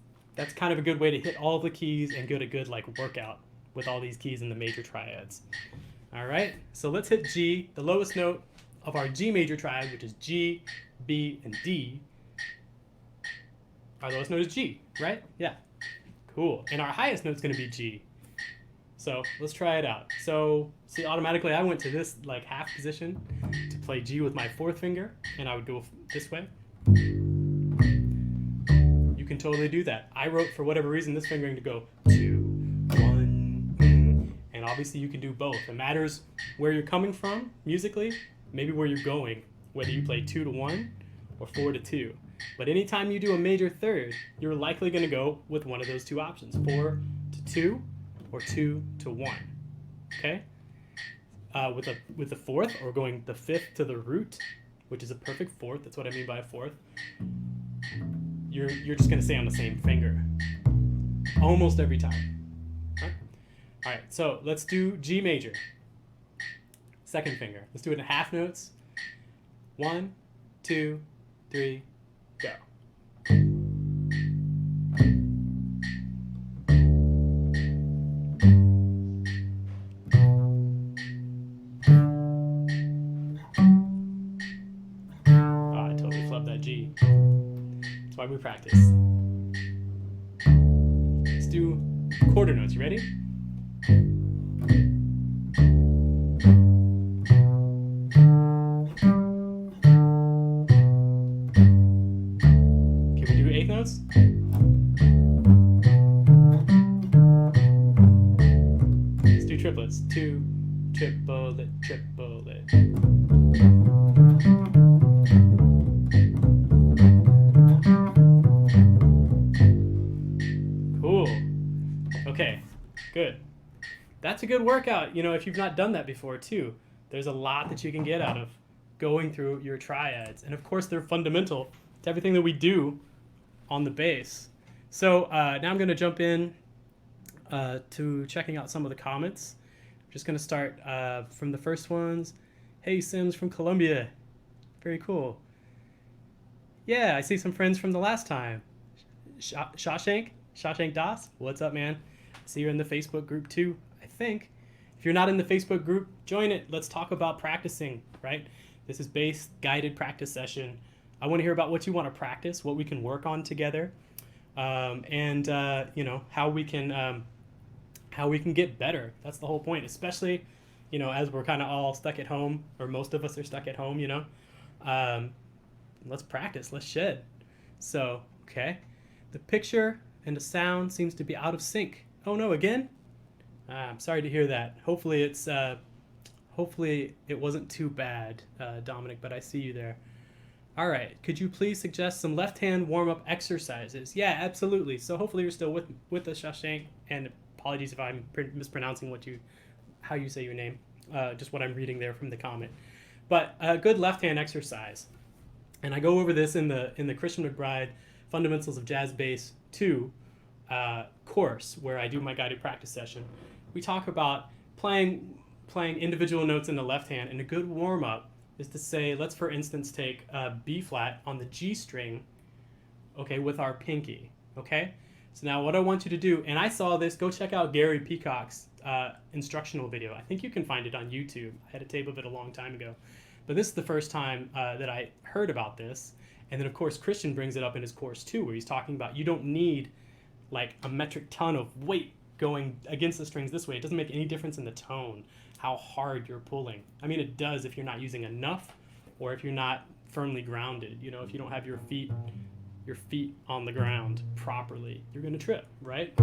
kind of a good way to hit all the keys and get a good like workout with all these keys in the major triads. All right, so let's hit G, the lowest note of our G major triad, which is G, B, and D. Our lowest note is G, right? Yeah. Cool. And our highest note is going to be G. So let's try it out. So see, automatically I went to this like half position to play G with my 4th finger, and I would go this way. You can totally do that. I wrote, for whatever reason, this fingering to go 2, 1, and obviously you can do both. It matters where you're coming from musically, maybe where you're going, whether you play 2 to 1 or 4 to 2. But anytime you do a major 3rd, you're likely going to go with one of those 2 options, 4 to 2 or 2 to 1. Okay? With the 4th, or going the 5th to the root, which is a perfect 4th. That's what I mean by a 4th. You're just going to stay on the same finger almost every time. Right? All right, so let's do G major. 2nd finger. Let's do it in half notes. 1, 2, 3, go. Oh, I totally flubbed that G. That's why we practice. Let's do quarter notes. You ready? Notes. Let's do triplets. 2, triplet, triplet. Cool. Okay, good. That's a good workout, you know, if you've not done that before too. There's a lot that you can get out of going through your triads. And of course they're fundamental to everything that we do on the bass. So now I'm going to jump in to checking out some of the comments. I'm just going to start from the first ones. Hey, Sims from Colombia. Very cool. Yeah, I see some friends from the last time. Shawshank Das. What's up, man? I see you're in the Facebook group too, I think. If you're not in the Facebook group, join it. Let's talk about practicing, right? This is bass guided practice session. I want to hear about what you want to practice, what we can work on together, and you know, how we can get better. That's the whole point, especially, you know, as we're kind of all stuck at home, or most of us are stuck at home, you know. Let's practice, let's shed. So, okay, the picture and the sound seems to be out of sync. Oh no, again? I'm sorry to hear that. Hopefully it wasn't too bad, Dominic, but I see you there. All right, could you please suggest some left-hand warm-up exercises? Yeah, absolutely. So hopefully you're still with us, Shashank, and apologies if I'm mispronouncing how you say your name, just what I'm reading there from the comment. But a good left-hand exercise, and I go over this in the Christian McBride Fundamentals of Jazz Bass 2, course where I do my guided practice session, we talk about playing individual notes in the left hand, and a good warm-up is to say, let's for instance take a B flat on the G string, okay, with our pinky, okay? So now what I want you to do, and I saw this, go check out Gary Peacock's instructional video. I think you can find it on YouTube. I had a tape of it a long time ago. But this is the first time that I heard about this. And then of course Christian brings it up in his course too, where he's talking about you don't need like a metric ton of weight going against the strings this way. It doesn't make any difference in the tone, how hard you're pulling. I mean, it does if you're not using enough, or if you're not firmly grounded. You know, if you don't have your feet on the ground properly, you're gonna trip, right?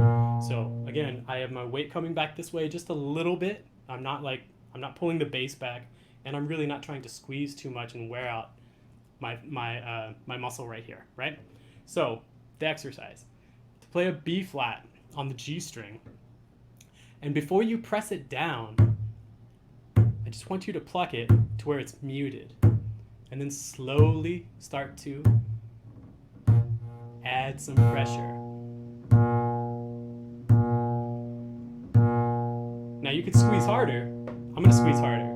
So again, I have my weight coming back this way just a little bit. I'm not pulling the bass back, and I'm really not trying to squeeze too much and wear out my muscle right here, right? So the exercise, to play a B flat on the G string, and before you press it down, I just want you to pluck it to where it's muted, and then slowly start to add some pressure. Now you could squeeze harder. I'm gonna squeeze harder.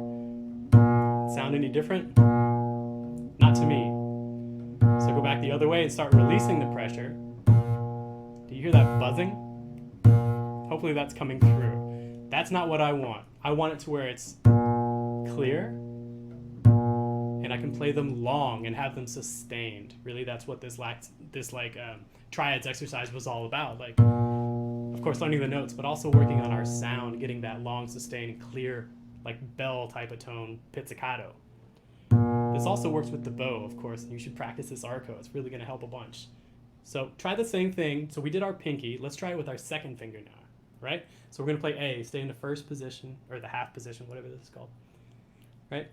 Sound any different? Not to me. So go back the other way and start releasing the pressure. Do you hear that buzzing? Hopefully that's coming through. That's not what I want. I want it to where it's clear, and I can play them long and have them sustained. Really, that's what this Triads exercise was all about. Like, of course, learning the notes, but also working on our sound, getting that long, sustained, clear, like bell type of tone, pizzicato. This also works with the bow, of course, and you should practice this arco. It's really going to help a bunch. So try the same thing. So we did our pinky. Let's try it with our second finger now, right? So we're going to play A, stay in the first position, or the half position, whatever this is called, right?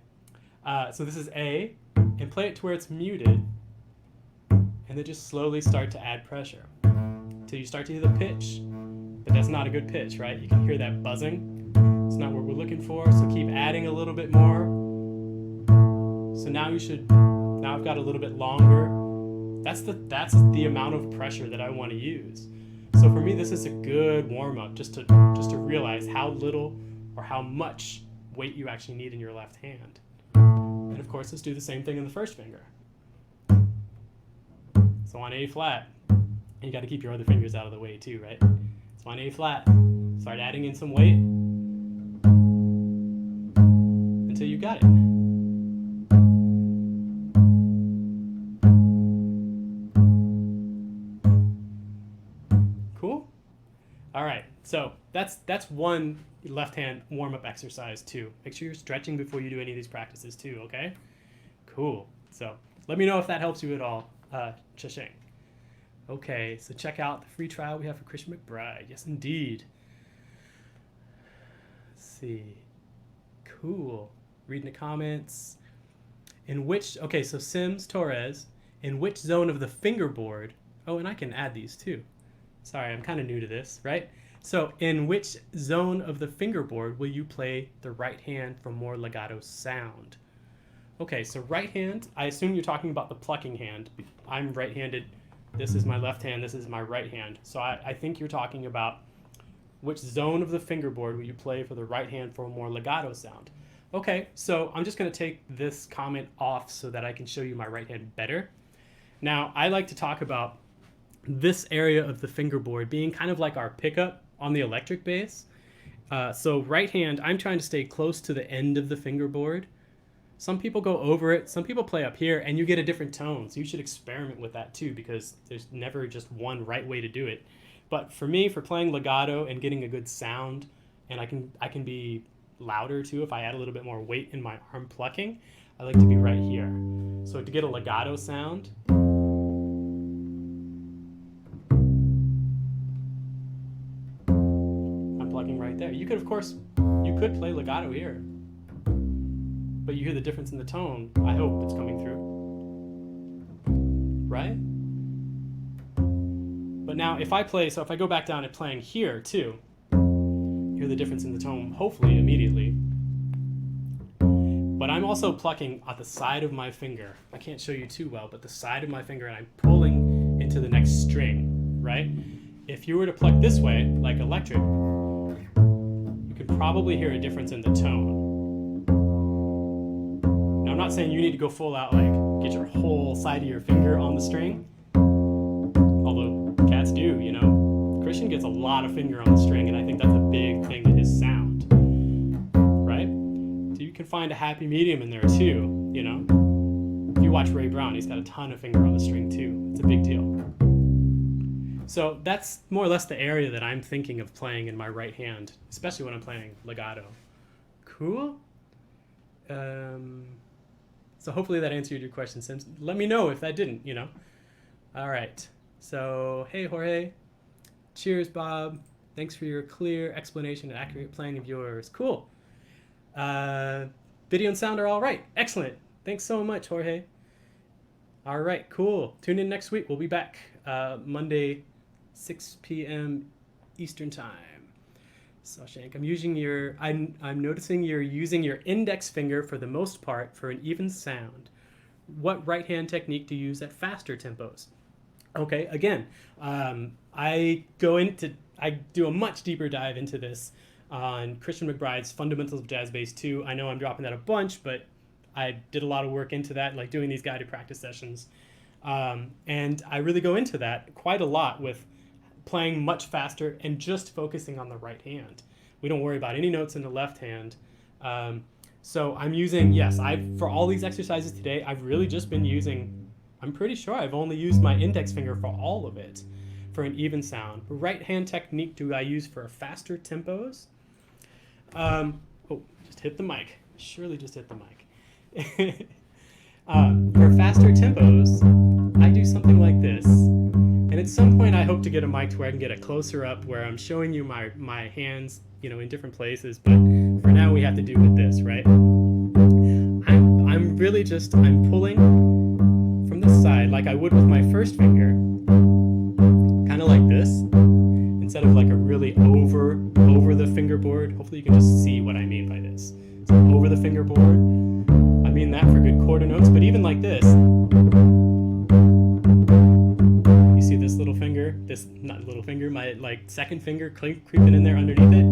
So this is A, and play it to where it's muted, and then just slowly start to add pressure till you start to hear the pitch. But that's not a good pitch, right? You can hear that buzzing. It's not what we're looking for, so keep adding a little bit more. So now I've got a little bit longer. That's the amount of pressure that I want to use. So for me, this is a good warm-up just to realize how little or how much weight you actually need in your left hand. And of course, let's do the same thing in the first finger. So on A flat, and you got to keep your other fingers out of the way too, right? So on A flat, start adding in some weight until you got it. Cool? All right, so that's one left hand warm-up exercise too. Make sure you're stretching before you do any of these practices too, okay? Cool. So let me know if that helps you at all. Cha-ching. Okay, so check out the free trial we have for Christian McBride. Yes, indeed. Let's see. Cool. Reading the comments. Okay, so Sims Torres, in which zone of the fingerboard, oh, and I can add these too. Sorry, I'm kind of new to this, right? So in which zone of the fingerboard will you play the right hand for more legato sound? Okay, so right hand, I assume you're talking about the plucking hand. I'm right-handed. This is my left hand. This is my right hand. So I think you're talking about which zone of the fingerboard will you play for the right hand for a more legato sound. Okay, so I'm just going to take this comment off so that I can show you my right hand better. Now, I like to talk about this area of the fingerboard being kind of like our pickup on the electric bass. So right hand, I'm trying to stay close to the end of the fingerboard. Some people go over it, some people play up here, and you get a different tone. So you should experiment with that too, because there's never just one right way to do it. But for me, for playing legato and getting a good sound, and I can be louder too if I add a little bit more weight in my arm plucking, I like to be right here. So to get a legato sound, I'm plucking right there. You could, of course, you could play legato here, but you hear the difference in the tone. I hope it's coming through, right? But now if I go back down and playing here too, hear the difference in the tone, hopefully immediately. But I'm also plucking at the side of my finger. I can't show you too well, but the side of my finger, and I'm pulling into the next string, right? if you were to pluck this way, like electric, you could probably hear a difference in the tone. Now, I'm not saying you need to go full out, like get your whole side of your finger on the string, although cats do, you know. Christian gets a lot of finger on the string, and I think that's a big thing to his sound, right? So you can find a happy medium in there too, you know. If you watch Ray Brown, he's got a ton of finger on the string too. It's a big deal. So that's more or less the area that I'm thinking of playing in my right hand, especially when I'm playing legato. Cool. So hopefully that answered your question, Sims. Let me know if that didn't, you know. All right. So, hey, Jorge. Cheers, Bob. Thanks for your clear explanation and accurate playing of yours. Cool. Video and sound are all right. Excellent. Thanks so much, Jorge. All right, cool. Tune in next week. We'll be back Monday, 6 p.m. Eastern Time. Sashank, I'm noticing you're using your index finger for the most part for an even sound. What right hand technique do you use at faster tempos? Okay, again, I do a much deeper dive into this on Christian McBride's Fundamentals of Jazz Bass 2. I know I'm dropping that a bunch, but I did a lot of work into that, like doing these guided practice sessions. And I really go into that quite a lot with playing much faster and just focusing on the right hand. We don't worry about any notes in the left hand. So I'm using, for all these exercises today, I've really just been using, I'm pretty sure I've only used my index finger for all of it for an even sound. Right hand technique do I use for faster tempos? Just hit the mic. Surely just hit the mic. For faster tempos, I do something like this. And at some point I hope to get a mic to where I can get a closer up where I'm showing you my hands, you know, in different places. But for now we have to do with this, right? I'm pulling from the side like I would with my first finger, kind of like this, instead of like a really over the fingerboard. Hopefully you can just see what I mean by this. So over the fingerboard, I mean that for good quarter notes, but even like this, you see this little finger, my like second finger creeping in there underneath it.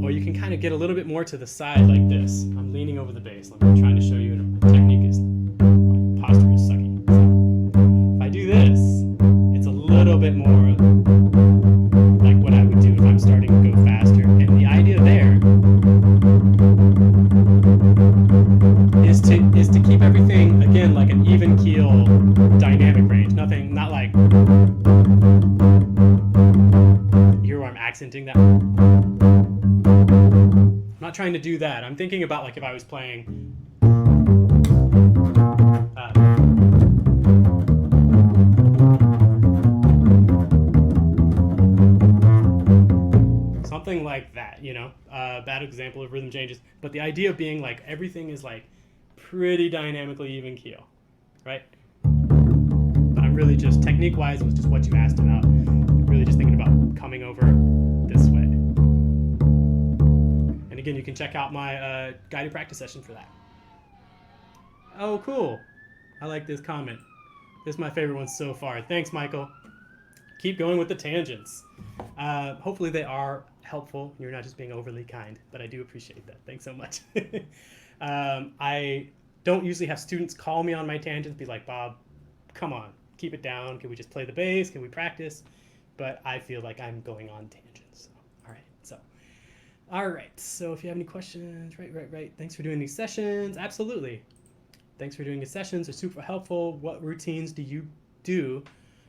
Or you can kind of get a little bit more to the side like this. I'm leaning over the bass. I'm trying to show you a technique is, my posture is sucky. So if I do this, it's a little bit more like what I would do if I'm starting to go faster. And the idea there is to keep everything, again, like an even keel dynamic range. Not like, you hear where I'm accenting that? I'm not trying to do that. I'm thinking about like if I was playing something like that, you know, bad example of rhythm changes, but the idea being like everything is like pretty dynamically even keel, right? But I'm really just, technique-wise, was just what you asked about. I'm really just thinking about coming over this way. And again, you can check out my guided practice session for that. Oh, cool. I like this comment. This is my favorite one so far. Thanks, Michael. Keep going with the tangents. Hopefully they are helpful. You're not just being overly kind, but I do appreciate that. Thanks so much. I don't usually have students call me on my tangents, be like, Bob, come on, keep it down. Can we just play the bass? Can we practice? But I feel like I'm going on tangents. So, all right. So if you have any questions, right. Thanks for doing these sessions. Absolutely. Thanks for doing these sessions. They're super helpful. What routines do you do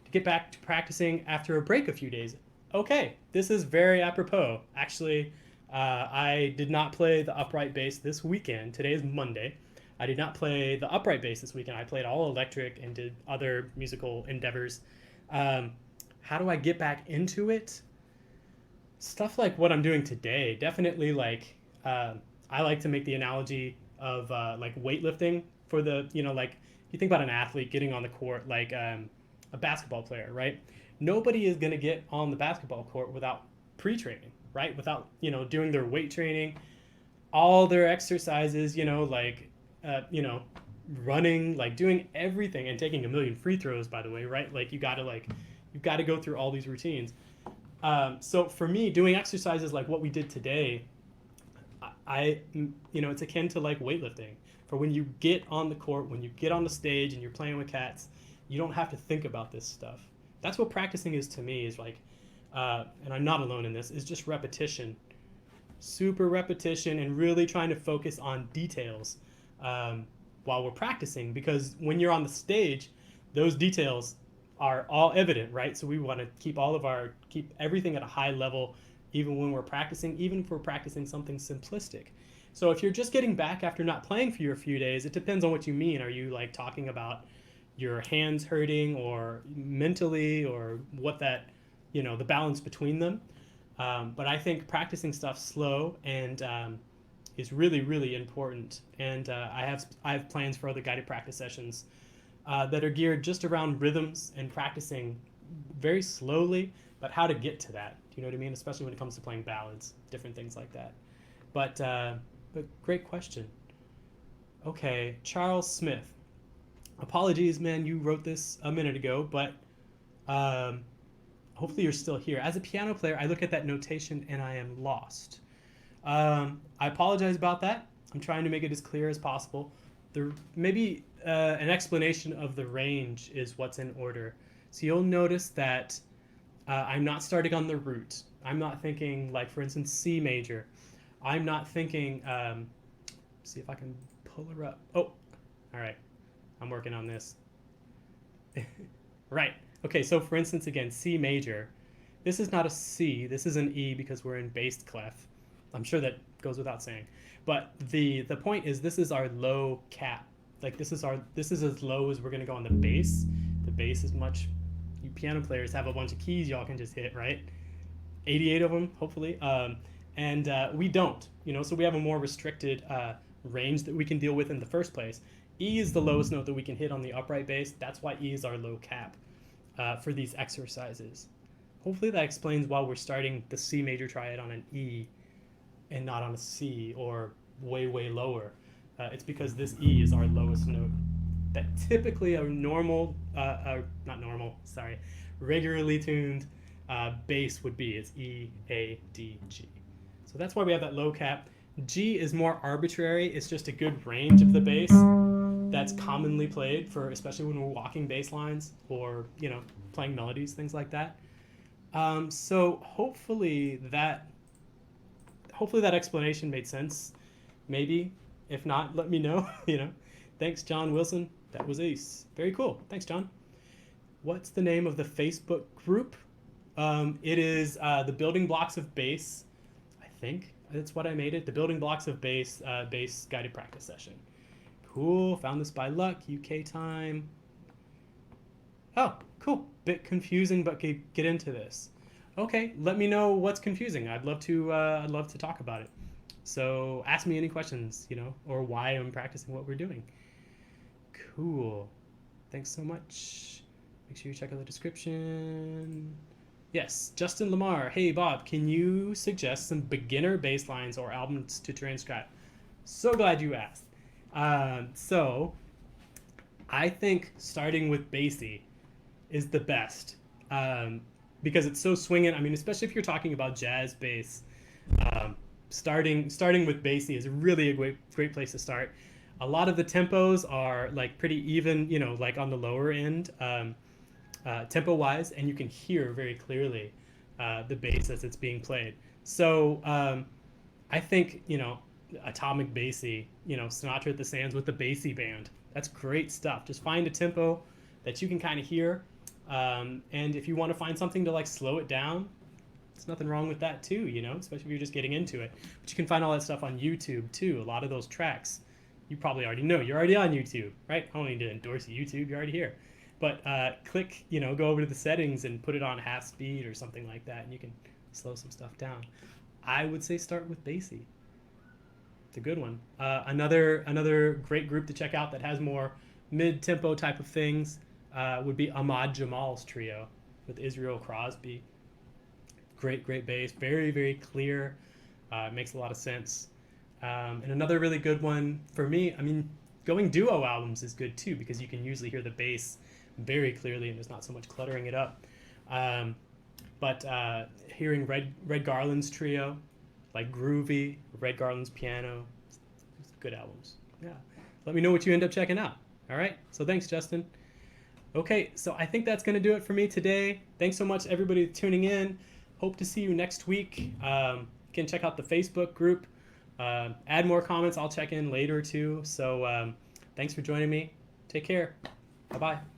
to get back to practicing after a break a few days? Okay, this is very apropos. Actually, I did not play the upright bass this weekend. Today is Monday. I did not play the upright bass this weekend. I played all electric and did other musical endeavors. How do I get back into it? Stuff like what I'm doing today. Definitely like, I like to make the analogy of like weightlifting for the, you know, like you think about an athlete getting on the court, like a basketball player, right? Nobody is going to get on the basketball court without pre-training, right? Without, you know, doing their weight training, all their exercises, you know, like, running, like doing everything, and taking a million free throws, by the way, right? Like you've got to go through all these routines. So for me, doing exercises like what we did today, it's akin to like weightlifting. For when you get on the court, when you get on the stage and you're playing with cats, you don't have to think about this stuff. That's what practicing is to me. Is like, and I'm not alone in this. Is just repetition, super repetition, and really trying to focus on details while we're practicing. Because when you're on the stage, those details are all evident, right? So we want to keep everything at a high level, even when we're practicing, even if we're practicing something simplistic. So if you're just getting back after not playing for a few days, it depends on what you mean. Are you like talking about your hands hurting or mentally, or what that, the balance between them? But I think practicing stuff slow and is really, really important. And I have plans for other guided practice sessions that are geared just around rhythms and practicing very slowly, but how to get to that. Do you know what I mean? Especially when it comes to playing ballads, different things like that. But great question. Okay, Charles Smith. Apologies, man, you wrote this a minute ago, but hopefully you're still here. As a piano player, I look at that notation and I am lost. I apologize about that. I'm trying to make it as clear as possible. Maybe an explanation of the range is what's in order. So you'll notice that I'm not starting on the root. I'm not thinking, like, for instance, C major. I'm not thinking, see if I can pull her up. Oh, all right. I'm working on this. Right. Okay, so for instance, again, C major. This is not a C. This is an E because we're in bass clef. I'm sure that goes without saying. But the point is, this is our low cap. Like this is as low as we're gonna go on the bass. The bass is much. You piano players have a bunch of keys y'all can just hit, right? 88 of them, hopefully. And we don't, so we have a more restricted range that we can deal with in the first place. E is the lowest note that we can hit on the upright bass. That's why E is our low cap for these exercises. Hopefully that explains why we're starting the C major triad on an E and not on a C or way, way lower. It's because this E is our lowest note. That typically a regularly tuned bass would be. It's E, A, D, G. So that's why we have that low cap. G is more arbitrary. It's just a good range of the bass that's commonly played for, especially when we're walking bass lines or, playing melodies, things like that. So hopefully that explanation made sense. Maybe. If not, let me know. Thanks, John Wilson. That was ace. Very cool. Thanks, John. What's the name of the Facebook group? It is the Building Blocks of Bass. I think that's what I made it. The Building Blocks of Bass bass guided practice session. Cool. Found this by luck. UK time. Oh, cool. Bit confusing, but get into this. Okay, let me know what's confusing. I'd love to talk about it. So ask me any questions, or why I'm practicing what we're doing. Cool. Thanks so much. Make sure you check out the description. Yes, Justin Lamar. Hey, Bob, can you suggest some beginner bass lines or albums to transcribe? So glad you asked. So I think starting with Bassy is the best because it's so swinging. I mean, especially if you're talking about jazz bass, starting with Bassy is really a great place to start. A lot of the tempos are like pretty even, like on the lower end tempo wise, and you can hear very clearly the bass as it's being played. So I think, Atomic Bassy, Sinatra at the Sands with the Bassy band. That's great stuff. Just find a tempo that you can kind of hear. And if you want to find something to like slow it down, there's nothing wrong with that too, especially if you're just getting into it. But you can find all that stuff on YouTube too. A lot of those tracks, you probably already know. You're already on YouTube, right? I don't need to endorse YouTube. You're already here. But click, go over to the settings and put it on half speed or something like that, and you can slow some stuff down. I would say start with Bassy. It's a good one. Another great group to check out that has more mid-tempo type of things would be Ahmad Jamal's trio with Israel Crosby. Great bass. Very, very clear. Makes a lot of sense. And another really good one for me, I mean, going duo albums is good too, because you can usually hear the bass very clearly and there's not so much cluttering it up. But hearing Red Garland's trio, like groovy, Red Garland's piano, good albums. Yeah. Let me know what you end up checking out. All right. So thanks, Justin. Okay, so I think that's going to do it for me today. Thanks so much, everybody, tuning in. Hope to see you next week. You can check out the Facebook group. Add more comments. I'll check in later, too. So thanks for joining me. Take care. Bye-bye.